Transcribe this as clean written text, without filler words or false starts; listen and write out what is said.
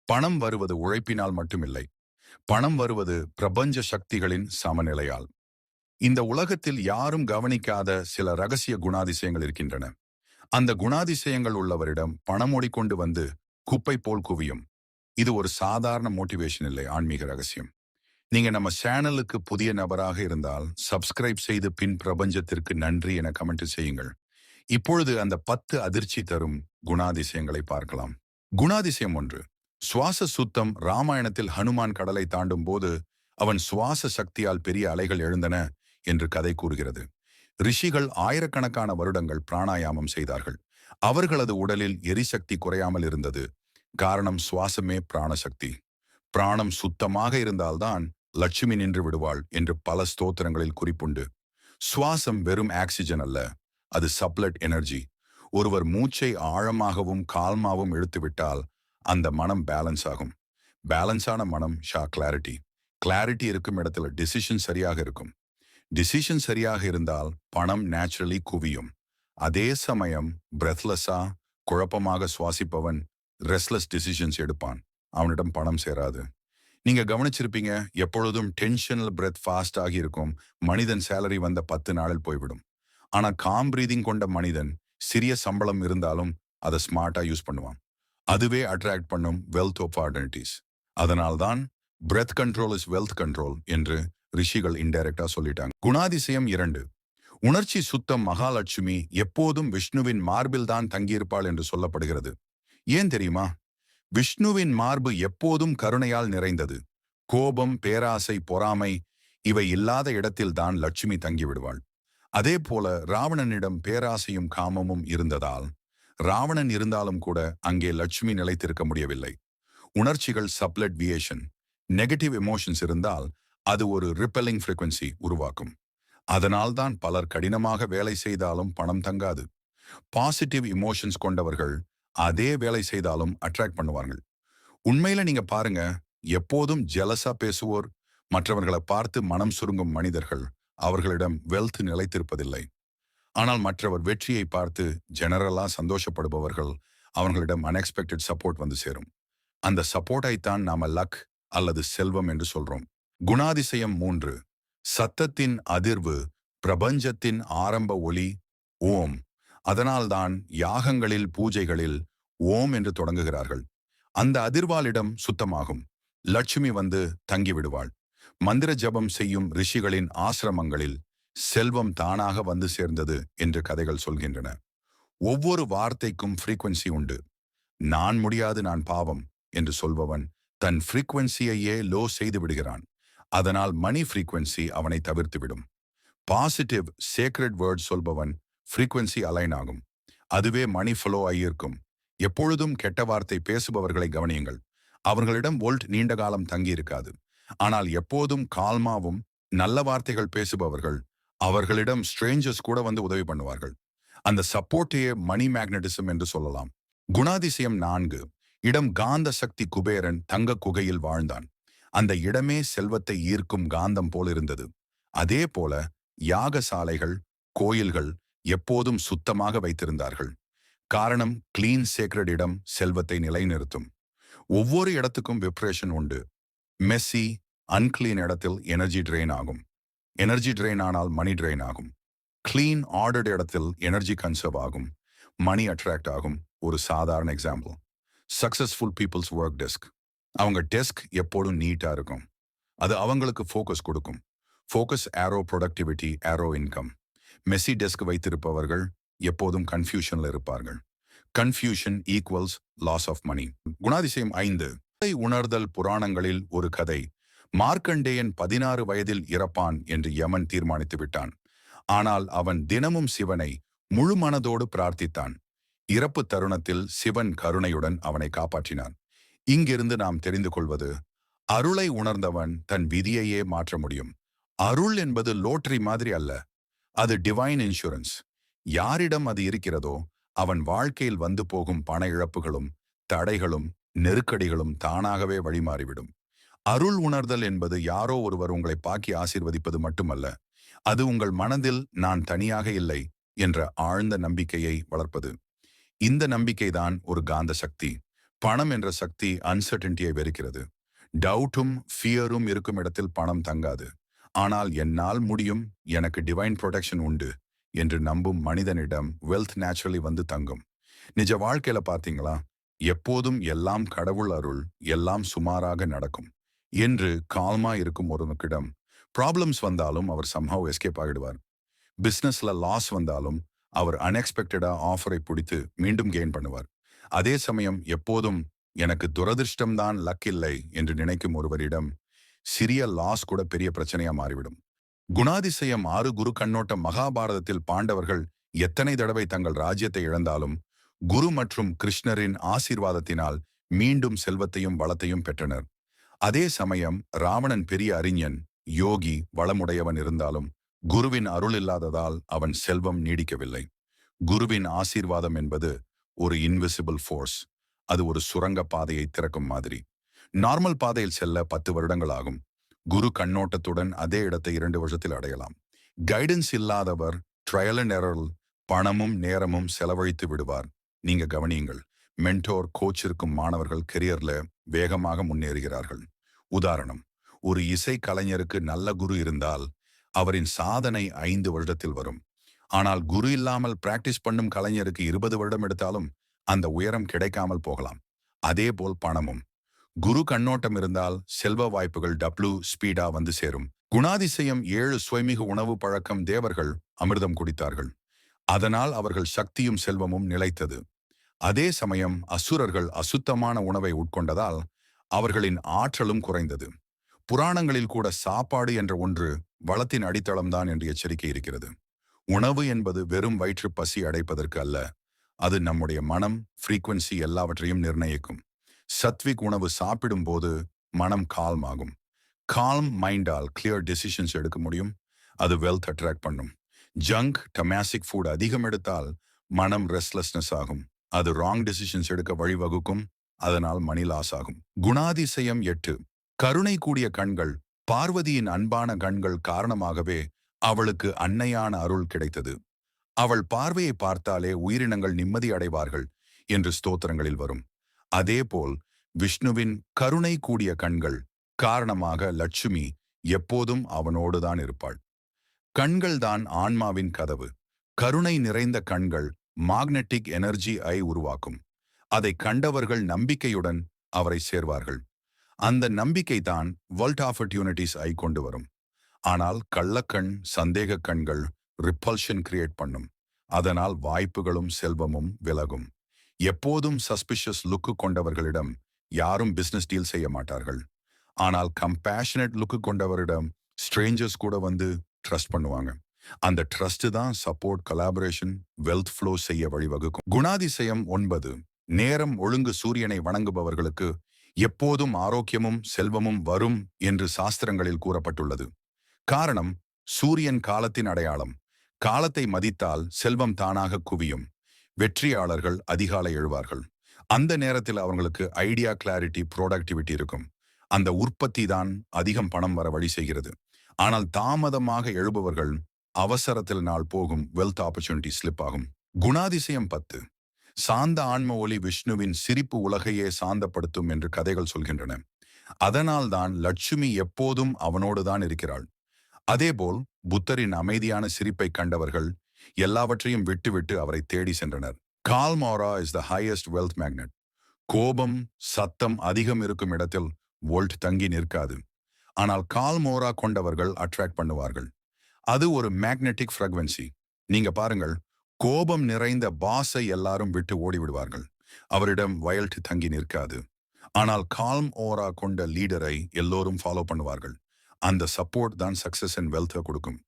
பணம் வருவது உழைப்பினால் மட்டுமில்லை. பணம் வருவது பிரபஞ்ச சக்திகளின் சமநிலையால். இந்த உலகத்தில் யாரும் கவனிக்காத சில ரகசிய குணாதிசயங்கள் இருக்கின்றன. அந்த குணாதிசயங்கள் உள்ளவரிடம் பணம் ஓடிக்கொண்டு வந்து குப்பை போல் குவியும். இது ஒரு சாதாரண மோட்டிவேஷன் இல்லை, ஆன்மீக ரகசியம். நீங்க நம்ம சேனலுக்கு புதிய நபராக இருந்தால் சப்ஸ்கிரைப் செய்து பின் பிரபஞ்சத்திற்கு நன்றி என கமெண்ட் செய்யுங்கள். இப்பொழுது அந்த 10 அதிர்ச்சி தரும் குணாதிசயங்களை பார்க்கலாம். குணாதிசயம் 1. சுவாச சுத்தம். ராமாயணத்தில் ஹனுமான் கடலை தாண்டும் போது அவன் சுவாச சக்தியால் பெரிய அலைகள் எழுந்தன என்று கதை கூறுகிறது. ரிஷிகள் ஆயிரக்கணக்கான வருடங்கள் பிராணாயாமம் செய்தார்கள். அவர்களது உடலில் எரிசக்தி குறையாமல் இருந்தது. காரணம், சுவாசமே பிராணசக்தி. பிராணம் சுத்தமாக இருந்தால்தான் லட்சுமி நின்று விடுவாள் என்று பல ஸ்தோத்திரங்களில் குறிப்புண்டு. சுவாசம் வெறும் ஆக்சிஜன் அல்ல, அது சப்லட் எனர்ஜி. ஒருவர் மூச்சை ஆழமாகவும் கால்மாவும் இழுத்துவிட்டால் அந்த மனம் பேலன்ஸ் ஆகும். பேலன்ஸான மனம் கிளாரிட்டி. கிளாரிட்டி இருக்கும் இடத்துல டிசிஷன் சரியாக இருக்கும். டிசிஷன் சரியாக இருந்தால் பணம் நேச்சுரலி குவியும். அதே சமயம் பிரெத்லெஸ்ஸா குழப்பமாக சுவாசிப்பவன் ரெஸ்ட்லெஸ் டிசிஷன்ஸ் எடுப்பான். அவனிடம் பணம் சேராது. நீங்க கவனிச்சிருப்பீங்க, எப்பொழுதும் டென்ஷனல் பிரெத் ஃபாஸ்ட் ஆகி இருக்கும். மனிதன் சேலரி வந்த 10 நாளில் போய்விடும். ஆனா காம் பிரீதிங் கொண்ட மனிதன் சிறிய சம்பளம் இருந்தாலும் அதை ஸ்மார்ட்டா யூஸ் பண்ணுவான். அதுவே அட்ராக்ட் பண்ணும் வெல்த் ஆப்பர்ச்சுனிட்டிஸ். அதனால்தான் breadth control is wealth control என்று ரிஷிகள் இன்டைரக்டா சொல்லிட்டாங்க. குணாதிசயம் 2. உணர்ச்சி சுத்தம். மகாலட்சுமி எப்போதும் விஷ்ணுவின் மார்பில் தான் தங்கியிருப்பாள் என்று சொல்லப்படுகிறது. ஏன் தெரியுமா? விஷ்ணுவின் மார்பு எப்போதும் கருணையால் நிறைந்தது. கோபம், பேராசை, பொறாமை இவை இல்லாத இடத்தில் தான் லட்சுமி தங்கிவிடுவாள். அதே போல ராவணனிடம் பேராசையும் காமமும் இருந்ததால் ராவணன் இருந்தாலும் கூட அங்கே லட்சுமி நிலைத்திருக்க முடியவில்லை. உணர்ச்சிகள் சப்லட் வியேஷன். நெகட்டிவ் எமோஷன்ஸ் இருந்தால் அது ஒரு ரிப்பெல்லிங் ஃப்ரீக்வன்சி உருவாக்கும். அதனால்தான் பலர் கடினமாக வேலை செய்தாலும் பணம் தங்காது. பாசிட்டிவ் இமோஷன்ஸ் கொண்டவர்கள் அதே வேலை செய்தாலும் அட்ராக்ட் பண்ணுவார்கள். உண்மையில நீங்க பாருங்க, எப்போதும் ஜெலஸா பேசுவோர், மற்றவர்களை பார்த்து மனம் சுருங்கும் மனிதர்கள், அவர்களிடம் வெல்த் நிலைத்திருப்பதில்லை. ஆனால் மற்றவர் வெற்றியை பார்த்து ஜெனரலா சந்தோஷப்படுபவர்கள், அவர்களிடம் அன்எக்ஸ்பெக்டட் சப்போர்ட் வந்து சேரும். அந்த சப்போர்ட்டைத்தான் நாம லக் அல்லது செல்வம் என்று சொல்றோம். குணாதிசயம் 3. சத்தத்தின் அதிர்வு. பிரபஞ்சத்தின் ஆரம்ப ஒலி ஓம். அதனால்தான் யாகங்களில், பூஜைகளில் ஓம் என்று தொடங்குகிறார்கள். அந்த அதிர்வாலிடம் சுத்தமாகும். லட்சுமி வந்து தங்கிவிடுவாள். மந்திர ஜபம் செய்யும் ரிஷிகளின் ஆசிரமங்களில் செல்வம் தானாக வந்து சேர்ந்தது என்று கதைகள் சொல்கின்றன. ஒவ்வொரு வார்த்தைக்கும் ஃப்ரீக்வன்சி உண்டு. நான் முடியாது, நான் பாவம் என்று சொல்பவன் தன் ஃப்ரீக்வன்சியையே லோ செய்து விடுகிறான். அதனால் மணி ஃப்ரீக்வன்சி அவனை தவிர்த்துவிடும். பாசிட்டிவ் சேக்ரெட் வேர்ட் சொல்பவன் ஃப்ரீக்வன்சி அலைன் ஆகும். அதுவே மணி ஃப்ளோ ஆகியிருக்கும். எப்பொழுதும் கெட்ட வார்த்தை பேசுபவர்களை கவனியுங்கள். அவர்களிடம் வோல்ட் நீண்ட காலம் தங்கியிருக்காது. ஆனால் எப்போதும் கால்மாவும் நல்ல வார்த்தைகள் பேசுபவர்கள், அவர்களிடம் ஸ்ட்ரேஞ்சர்ஸ் கூட வந்து உதவி பண்ணுவார்கள். அந்த சப்போர்ட்டையே மணி மேக்னட்டிசம் என்று சொல்லலாம். குணாதிசயம் 4. இடம். காந்த சக்தி. குபேரன் தங்க குகையில் வாழ்ந்தான். அந்த இடமே செல்வத்தை ஈர்க்கும் காந்தம் போல் இருந்தது. அதே போல யாகசாலைகள், கோயில்கள் எப்போதும் சுத்தமாக வைத்திருந்தார்கள். காரணம், கிளீன் சேக்ரெட் இடம் செல்வத்தை நிலைநிறுத்தும். ஒவ்வொரு இடத்துக்கும் விப்ரேஷன் உண்டு. மெஸ்ஸி, அன்கிளீன் இடத்தில் எனர்ஜி ட்ரெயின் ஆகும். எனர்ஜி ட்ரெயின் ஆனால் மணி ட்ரெயின் ஆகும். கிளீன் ஆர்டர்ட் இடத்தில் எனர்ஜி கன்சர்வ் ஆகும். மணி அட்ராக்ட் ஆகும். ஒரு சாதாரண example, successful peoples work desk. அவங்க டெஸ்க் எப்போதும் நீட்டா இருக்கும். அது அவங்களுக்கு ஃபோக்கஸ் கொடுக்கும். Focus arrow productivity, arrow income. Messy desk வைத்திருப்பவர்கள் எப்போதும் கன்ஃபியூஷன்ல இருப்பார்கள். Confusion equals loss of money. குணாதிசயம் 5. உணர்தல். புராணங்களில் ஒரு கதை. மார்க்கண்டேயன் 16 வயதில் இறப்பான் என்று யமன் தீர்மானித்து விட்டான். ஆனால் அவன் தினமும் சிவனை முழு மனதோடு பிரார்த்தித்தான். இறப்பு தருணத்தில் சிவன் கருணையுடன் அவனை காப்பாற்றினான். இங்கிருந்து நாம் தெரிந்து கொள்வது, அருளை உணர்ந்தவன் தன் விதியையே மாற்ற முடியும். அருள் என்பது லோட்டரி மாதிரி அல்ல, அது டிவைன் இன்சூரன்ஸ். யாரிடம் அது இருக்கிறதோ அவன் வாழ்க்கையில் வந்து போகும் பண இழப்புகளும், தடைகளும், நெருக்கடிகளும் தானாகவே வழிமாறிவிடும். அருள் உணர்தல் என்பது யாரோ ஒருவர் உங்களை பாக்கி ஆசீர்வதிப்பது மட்டுமல்ல, அது உங்கள் மனதில் நான் தனியாக இல்லை என்ற ஆழ்ந்த நம்பிக்கையை வளர்ப்பது. இந்த நம்பிக்கைதான் ஒரு காந்த சக்தி. பணம் என்ற சக்தி அன்சர்டன்டியை வெறுக்கிறது. டவுட்டும் ஃபியரும் இருக்கும் இடத்தில் பணம் தங்காது. ஆனால் என்னால் முடியும், எனக்கு டிவைன் ப்ரொடெக்ஷன் உண்டு என்று நம்பும் மனிதனிடம் வெல்த் நேச்சுரலி வந்து தங்கும். நிஜ வாழ்க்கையில பார்த்தீங்களா, எப்போதும் எல்லாம் கடவுள் அருள், எல்லாம் சுமாராக நடக்கும் என்று கால்மா இருக்கும் ஒருவனுக்கிடம் ப்ராப்ளம்ஸ் வந்தாலும் அவர் சம்ஹவ் எஸ்கேப் ஆகிடுவார். பிசினஸ்ல லாஸ் வந்தாலும் அவர் அன்எக்ஸ்பெக்டடா ஆஃபரை பிடித்து மீண்டும் கெயின் பண்ணுவார். அதே சமயம் எப்போதும் எனக்கு துரதிர்ஷ்டம்தான் லக் இல்லை என்று நினைக்கும் ஒருவரிடம் சிறிய லாஸ் கூட பெரிய பிரச்சனையா மாறிவிடும். குணாதிசயம் 6 குரு கண்ணோட்டம். மகாபாரதத்தில் பாண்டவர்கள் எத்தனை தடவை தங்கள் ராஜ்யத்தை இழந்தாலும் குரு மற்றும் கிருஷ்ணரின் ஆசீர்வாதத்தினால் மீண்டும் செல்வத்தையும் வளத்தையும் பெற்றனர். அதே சமயம் ராவணன் பெரிய அறிஞன், யோகி, வளமுடையவன் இருந்தாலும் குருவின் அருள் இல்லாததால் அவன் செல்வம் நீடிக்கவில்லை. குருவின் ஆசீர்வாதம் என்பது ஒரு இன்விசிபிள் ஃபோர்ஸ். அது ஒரு சுரங்க பாதையை திறக்கும் மாதிரி. நார்மல் பாதையில் செல்ல 10 வருடங்கள் ஆகும். குரு கண்ணோட்டத்துடன் அதே இடத்தை 2 வருஷத்தில் அடையலாம். கைடன்ஸ் இல்லாதவர் ட்ரையல் அண்ட் எரர் பணமும் நேரமும் செலவழித்து விடுவார். நீங்க கவனியுங்கள், மென்டோர் கோச் இருக்கும் மாணவர்கள் கெரியர்ல வேகமாக முன்னேறுகிறார்கள். உதாரணம், ஒரு இசை கலைஞருக்கு நல்ல குரு இருந்தால் அவரின் சாதனை 5 வருடத்தில் வரும். ஆனால் குரு இல்லாமல் பிராக்டிஸ் பண்ணும் கலைஞருக்கு 20 வருடம் எடுத்தாலும் அந்த உயரம் கிடைக்காமல் போகலாம். அதேபோல் பணமும் குரு கண்ணோட்டம் இருந்தால் செல்வ வாய்ப்புகள் ஸ்பீடா வந்து சேரும். குணாதிசயம் 7 சுவைமிகு உணவு பழக்கம். தேவர்கள் அமிர்தம் குடித்தார்கள், அதனால் அவர்கள் சக்தியும் செல்வமும் நிலைத்தது. அதே சமயம் அசுரர்கள் அசுத்தமான உணவை உட்கொண்டதால் அவர்களின் ஆற்றலும் குறைந்தது. புராணங்களில் கூட சாப்பாடு என்ற ஒன்று வளத்தின் அடித்தளம்தான் என்று எச்சரிக்கை இருக்கிறது. உணவு என்பது வெறும் வயிற்று பசி அடைப்பதற்கு அல்ல, அது நம்முடைய மனம், ஃப்ரீக்வன்சி எல்லாவற்றையும் நிர்ணயிக்கும். சத்விக் உணவு சாப்பிடும் போது மனம் கால்ம் ஆகும். கால்ம் மைண்டால் கிளியர் டெசிஷன்ஸ் எடுக்க முடியும். அது வெல்த் அட்ராக்ட் பண்ணும். ஜங்க் டமாசிக் ஃபுட் அதிகம் எடுத்தால் மனம் ரெஸ்ட்லெஸ்னஸ் ஆகும். அது ராங் டெசிஷன்ஸ் எடுக்க வழிவகுக்கும். அதனால் மணி லாஸ் ஆகும். குணாதிசயம் 8 கருணை கூடிய கண்கள். பார்வதியின் அன்பான கண்கள் காரணமாகவே அவளுக்கு அன்னையான அருள் கிடைத்தது. அவள் பார்வையை பார்த்தாலே உயிரினங்கள் நிம்மதி அடைவார்கள் என்று ஸ்தோத்திரங்களில் வரும். அதேபோல் விஷ்ணுவின் கருணை கூடிய கண்கள் காரணமாக லட்சுமி எப்போதும் அவனோடுதான் இருப்பாள். கண்கள் தான் ஆன்மாவின் கதவு. கருணை நிறைந்த கண்கள் மாக்னெட்டிக் எனர்ஜி ஐ உருவாக்கும். அதை கண்டவர்கள் நம்பிக்கையுடன் அவரை சேர்வார்கள். அந்த நம்பிக்கை தான் வேர்ல்ட் ஆப்பர்ச்சுனிட்டிஸ் ஐ கொண்டு வரும். ஆனால் கள்ளக்கண், சந்தேக கண்கள் ரிப்பல்ஷன் கிரியேட் பண்ணும். அதனால் வாய்ப்புகளும் செல்வமும் விலகும். எப்போதும் சஸ்பிஷியஸ் லுக்கு கொண்டவர்களிடம் யாரும் பிசினஸ் டீல் செய்ய மாட்டார்கள். ஆனால் கம்பேஷனேட் லுக்கு கொண்டவரிடம் ஸ்ட்ரேஞ்சர்ஸ் கூட வந்து ட்ரஸ்ட் பண்ணுவாங்க. அந்த ட்ரஸ்ட் தான் சப்போர்ட், கொலாபரேஷன், வெல்த் ஃப்ளோ செய்ய வழிவகுக்கும். குணாதிசயம் 9 நேரம் ஒழுங்கு. சூரியனை வணங்குபவர்களுக்கு எப்போதும் ஆரோக்கியமும் செல்வமும் வரும் என்று சாஸ்திரங்களில் கூறப்பட்டுள்ளது. காரணம், சூரியன் காலத்தின் அடையாளம். காலத்தை மதித்தால் செல்வம் தானாக குவியும். வெற்றியாளர்கள் அதிகாலை எழுவார்கள். அந்த நேரத்தில் அவங்களுக்கு ஐடியா, கிளாரிட்டி, ப்ரொடக்டிவிட்டி இருக்கும். அந்த உற்பத்தி தான் அதிகம் பணம் வர வழி செய்கிறது. ஆனால் தாமதமாக எழுபவர்கள் அவசரத்தில் நாள் போகும், வெல்த் ஆப்பர்ச்சுனிட்டி ஸ்லிப் ஆகும். குணாதிசயம் 10 சாந்த ஆன்ம ஒளி. விஷ்ணுவின் சிரிப்பு உலகையே சாந்தப்படுத்தும் என்று கதைகள் சொல்கின்றன. அதனால் தான் லட்சுமி எப்போதும் அவனோடுதான் இருக்கிறாள். அதேபோல் புத்தரின் அமைதியான சிரிப்பை கண்டவர்கள் எல்லாவற்றையும் விட்டுவிட்டு அவரை தேடி சென்றனர். கால்ம் ஆரா is the highest wealth magnet. கோபம், சத்தம் அதிகம் இருக்கும் இடத்தில் வோல்ட் தங்கி நிற்காது. ஆனால் கால்ம் ஆரா கொண்டவர்கள் அட்ராக்ட் பண்ணுவார்கள். அது ஒரு மேக்னெட்டிக் ஃப்ரீக்வன்சி. நீங்க பாருங்கள், கோபம் நிறைந்த பாஸை எல்லாரும் விட்டு ஓடிவிடுவார்கள். அவரிடம் வயல்ட் தங்கி நிற்காது. ஆனால் கால்ம் ஆரா கொண்ட லீடரை எல்லோரும் ஃபாலோ பண்ணுவார்கள். அந்த சப்போர்ட் தான் சக்சஸ் அண்ட் வெல்த்தை கொடுக்கும்.